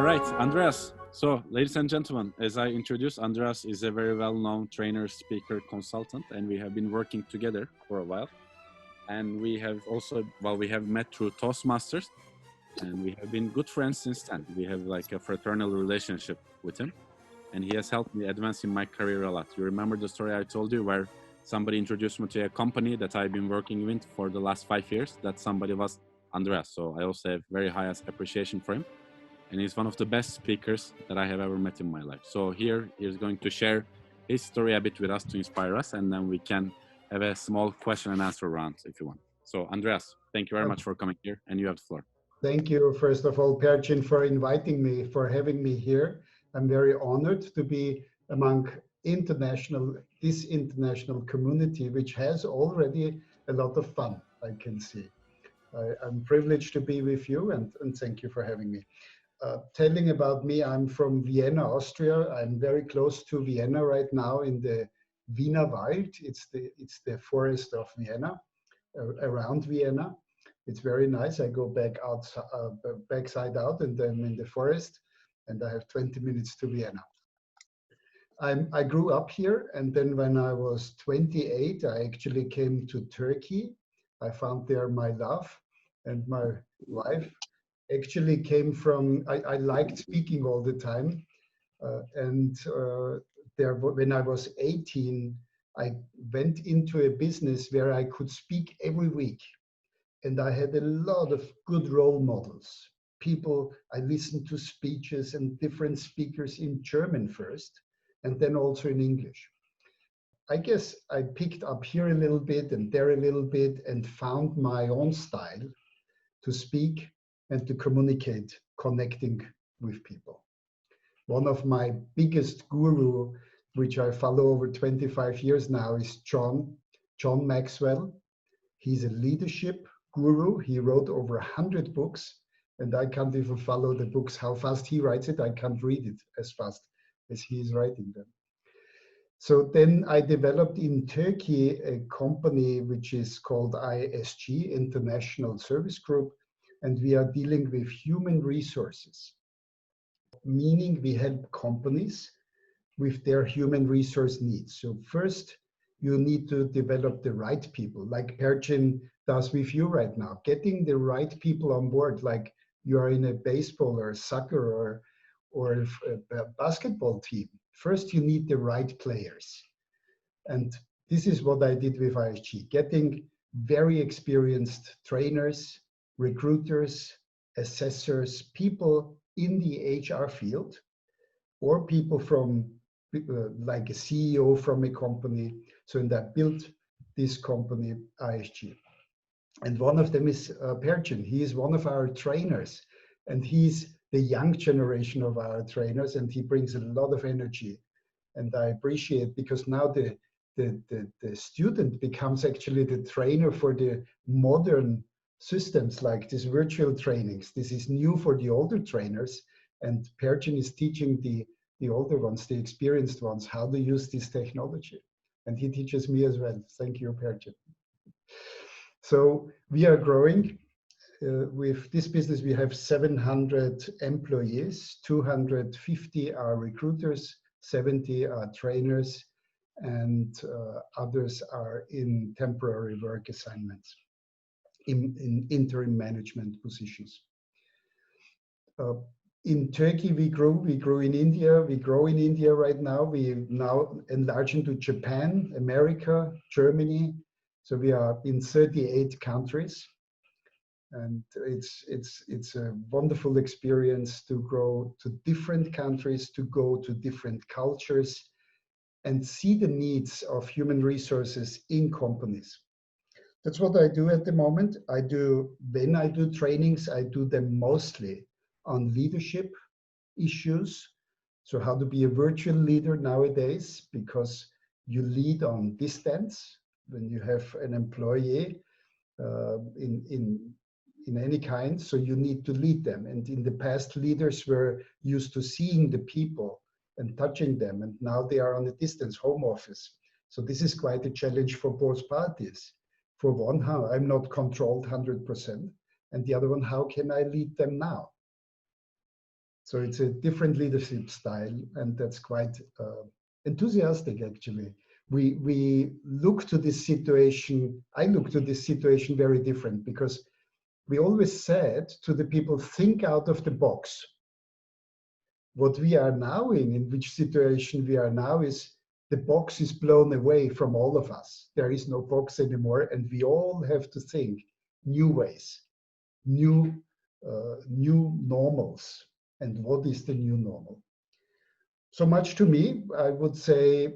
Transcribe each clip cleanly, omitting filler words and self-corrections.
right, Andreas. So, ladies and gentlemen, as I introduced, Andreas is a very well-known trainer, speaker, consultant, and we have been working together for a while. And we have also, well, we have met through Toastmasters, and we have been good friends since then. We have like a fraternal relationship with him, and he has helped me advance in my career a lot. You remember the story I told you where somebody introduced me to a company that I've been working with for the last 5 years? That somebody was Andreas. So I also have very high appreciation for him. And he's one of the best speakers that I have ever met in my life. So here he's going to share his story a bit with us to inspire us, and then we can have a small question and answer round if you want. So Andreas, thank you very much for coming here, and you have the floor. Thank you, first of all, Percin, for inviting me, for having me here. I'm very honored to be among this international community, which has already a lot of fun, I can see. I'm privileged to be with you, and thank you for having me. Telling about me, I'm from Vienna, Austria. I'm very close to Vienna right now in the Wiener Wald. It's the forest of Vienna, around Vienna. It's very nice. I go backside out, and then in the forest, and I have 20 minutes to Vienna. I grew up here, and then when I was 28, I actually came to Turkey. I found there my love, and my wife actually came from, I liked speaking all the time. When I was 18, I went into a business where I could speak every week. And I had a lot of good role models. I listened to speeches and different speakers in German first, and then also in English. I guess I picked up here a little bit and there a little bit and found my own style to speak and to communicate, connecting with people. One of my biggest guru, which I follow over 25 years now, is John Maxwell. He's a leadership guru. He wrote over 100 books, and I can't even follow the books, how fast he writes it. I can't read it as fast as he is writing them. So then I developed in Turkey a company which is called ISG, International Service Group, and we are dealing with human resources, meaning we help companies with their human resource needs. So first, you need to develop the right people, like Percin does with you right now, getting the right people on board, like you are in a baseball or soccer or a basketball team. First, you need the right players. And this is what I did with ISG, getting very experienced trainers, recruiters, assessors, people in the HR field, or people from like a CEO from a company. So in that built this company, ISG. And one of them is Percin. He is one of our trainers, and he's the young generation of our trainers, and he brings a lot of energy. And I appreciate, because now the student becomes actually the trainer for the modern systems like these virtual trainings. This is new for the older trainers, and Percin is teaching the older ones, the experienced ones, how to use this technology. And he teaches me as well. Thank you, Percin. So we are growing. With this business, we have 700 employees, 250 are recruiters, 70 are trainers, and others are in temporary work assignments, in interim management positions. In Turkey, we grew in India, we grow in India right now. We now enlarge into Japan, America, Germany. So we are in 38 countries. And it's a wonderful experience to grow to different countries, to go to different cultures, and see the needs of human resources in companies. That's what I do at the moment. When I do trainings, I do them mostly on leadership issues. So how to be a virtual leader nowadays, because you lead on distance when you have an employee in any kind, so you need to lead them. And in the past, leaders were used to seeing the people and touching them, and now they are on a distance, home office. So this is quite a challenge for both parties. For one, how I'm not controlled 100%, and the other one, how can I lead them now? So it's a different leadership style, and that's quite enthusiastic, actually. We look to this situation, I look to this situation very different, because we always said to the people, think out of the box. What we are now in which situation we are now, is the box is blown away from all of us. There is no box anymore, and we all have to think new ways, new new normals. And what is the new normal? So much to me. I would say,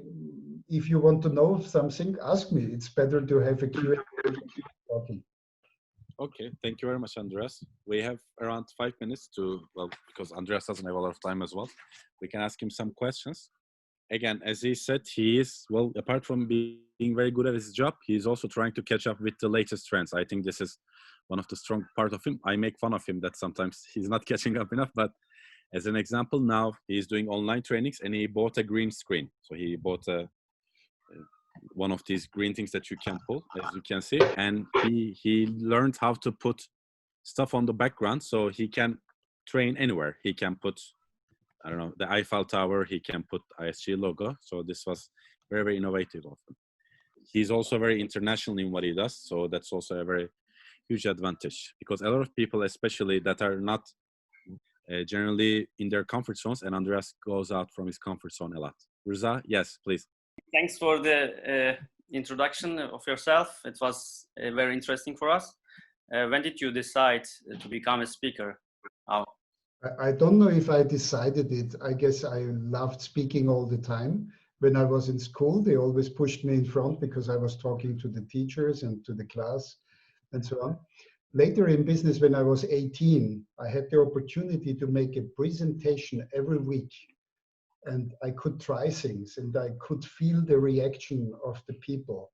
if you want to know something, ask me. It's better to have a Q&A than keep talking. Okay, thank you very much, Andreas. We have around 5 minutes to, well, because Andreas doesn't have a lot of time as well, we can ask him some questions. Again, as he said, he is, well, apart from being very good at his job, he is also trying to catch up with the latest trends. I think this is one of the strong part of him. I make fun of him that sometimes he's not catching up enough, but as an example, now he's doing online trainings and he bought a green screen. So he bought one of these green things that you can pull, as you can see, and he learned how to put stuff on the background so he can train anywhere. He can put, I don't know, the Eiffel Tower, he can put ISG logo. So this was very, very innovative of him. He's also very international in what he does. So that's also a very huge advantage, because a lot of people, especially that are not generally in their comfort zones, and Andreas goes out from his comfort zone a lot. Riza, yes, please. Thanks for the introduction of yourself. It was very interesting for us. When did you decide to become a speaker? How? I don't know if I decided it. I guess I loved speaking all the time. When I was in school, they always pushed me in front because I was talking to the teachers and to the class and so on. Later in business, when I was 18, I had the opportunity to make a presentation every week. And I could try things, and I could feel the reaction of the people.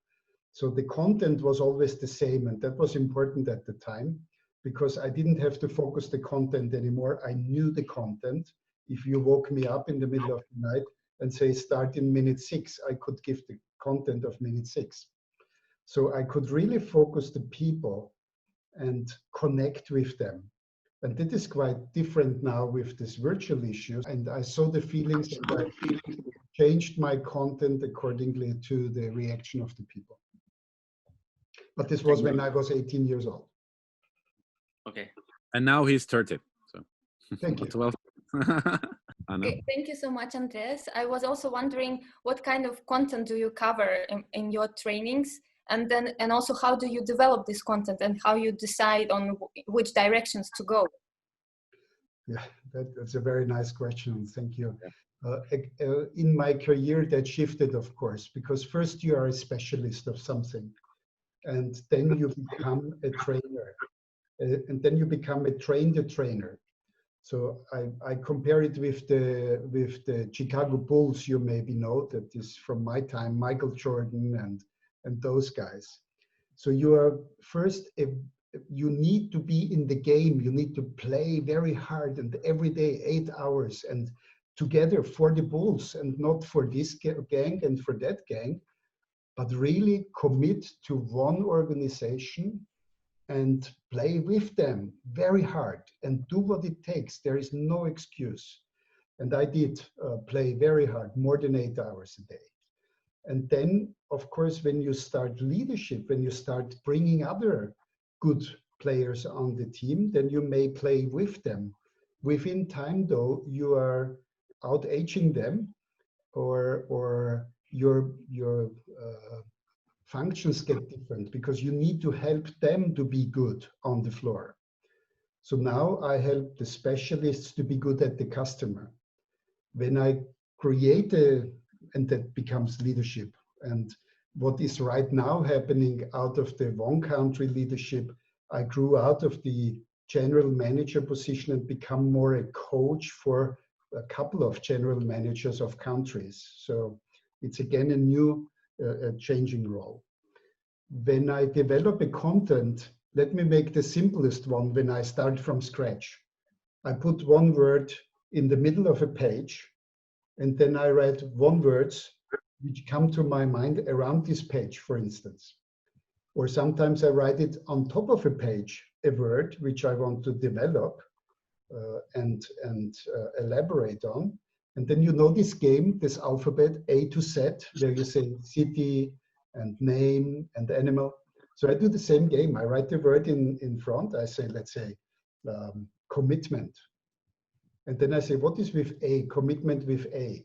So the content was always the same, and that was important at the time, because I didn't have to focus the content anymore. I knew the content. If you woke me up in the middle of the night and say, start in minute 6, I could give the content of minute 6. So I could really focus the people and connect with them. And that is quite different now with this virtual issues. And I saw the feelings, and I changed my content accordingly to the reaction of the people. But this was when I was 18 years old. Okay. And now he's 30. So thank you. 12. Okay, thank you so much, Andreas. I was also wondering, what kind of content do you cover in your trainings? And also, how do you develop this content, and how you decide on which directions to go? Yeah, that's a very nice question. Thank you. In my career, that shifted, of course, because first you are a specialist of something, and then you become a trainer, and then you become a trainer. So I compare it with the Chicago Bulls. You maybe know that is from my time, Michael Jordan and those guys. So you are first, you need to be in the game. You need to play very hard and every day 8 hours and together for the Bulls, and not for this gang and for that gang, but really commit to one organization and play with them very hard and do what it takes. There is no excuse. And I did play very hard, more than 8 hours a day. And then, of course, when you start leadership, when you start bringing other good players on the team, then you may play with them. Within time, though, you are out-aging them, or your functions get different, because you need to help them to be good on the floor. So now I help the specialists to be good at the customer. When I create and that becomes leadership. And what is right now happening out of the one country leadership, I grew out of the general manager position and become more a coach for a couple of general managers of countries. So it's again a new changing role. When I develop a content, let me make the simplest one. When I start from scratch, I put one word in the middle of a page, and then I write one words which come to my mind around this page, for instance. Or sometimes I write it on top of a page, a word which I want to develop, and elaborate on. And then you know this game, this alphabet A to Z, where you say city and name and animal. So I do the same game. I write the word in front. I say, let's say, commitment. And then I say, what is with A? Commitment with A.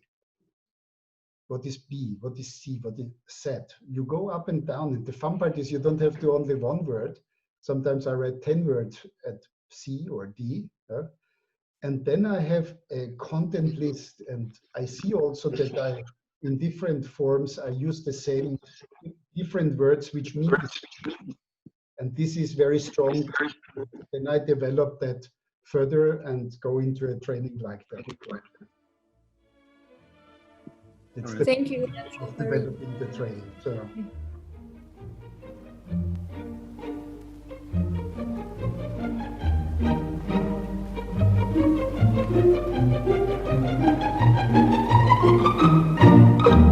What is B? What is C? What is Z? You go up and down. And the fun part is you don't have to only one word. Sometimes I write 10 words at C or D. And then I have a content list. And I see also that in different forms, I use the same different words which mean the same. And this is very strong. Then I develop that further and go into a training like that. Thank you. Of developing the training. So